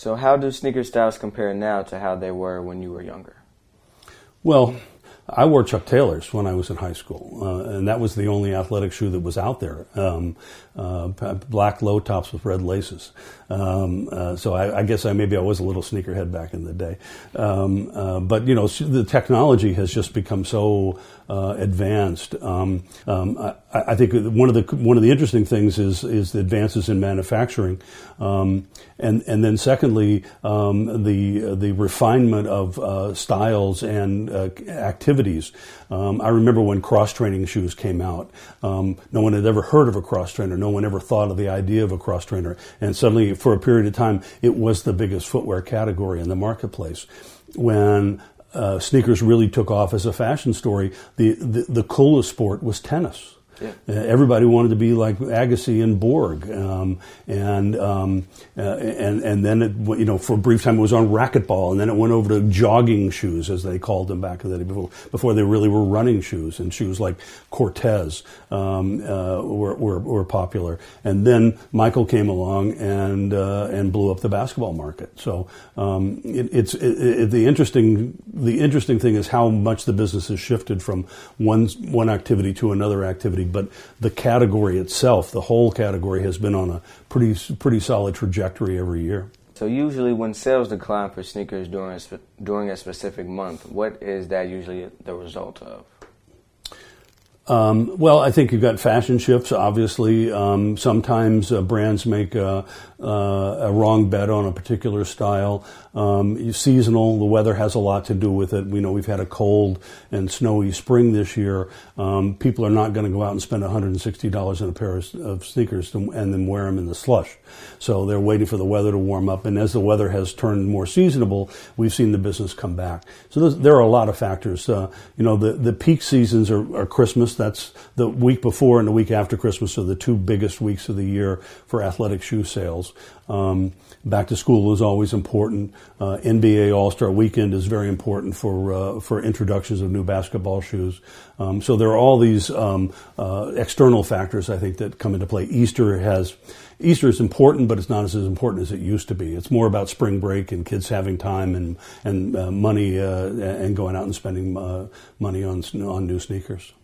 So how do sneaker styles compare now to how they were when you were younger? Well, I wore Chuck Taylors when I was in high school, and that was the only athletic shoe that was out there. Black low tops with red laces. So I guess maybe I was a little sneakerhead back in the day. But you know, the technology has just become so advanced. I think one of the interesting things is the advances in manufacturing, and then secondly, the refinement of styles and activities. I remember when cross-training shoes came out. No one had ever heard of a cross-trainer. No one ever thought of the idea of a cross-trainer. And suddenly, for a period of time, it was the biggest footwear category in the marketplace. When sneakers really took off as a fashion story, the coolest sport was tennis. Yeah. Everybody wanted to be like Agassi and Borg, and then it, you know, for a brief time it was on racquetball, and then it went over to jogging shoes, as they called them back in the day, before they really were running shoes, and shoes like Cortez were popular, and then Michael came along and blew up the basketball market. So the interesting thing is how much the business has shifted from one activity to another activity. But the category itself, the whole category, has been on a pretty solid trajectory every year. So usually when sales decline for sneakers during a specific month, what is that usually the result of? Well, I think you've got fashion shifts, obviously. Sometimes brands make a wrong bet on a particular style. Seasonal, the weather has a lot to do with it. We know we've had a cold and snowy spring this year. People are not going to go out and spend $160 on a pair of sneakers and then wear them in the slush. So they're waiting for the weather to warm up. And as the weather has turned more seasonable, we've seen the business come back. So there are a lot of factors. The peak seasons are Christmas. That's the week before and the week after Christmas are the two biggest weeks of the year for athletic shoe sales. Back to school is always important. NBA All-Star Weekend is very important for introductions of new basketball shoes. So there are all these external factors, I think, that come into play. Easter is important, but it's not as important as it used to be. It's more about spring break and kids having time and money and going out and spending money on new sneakers.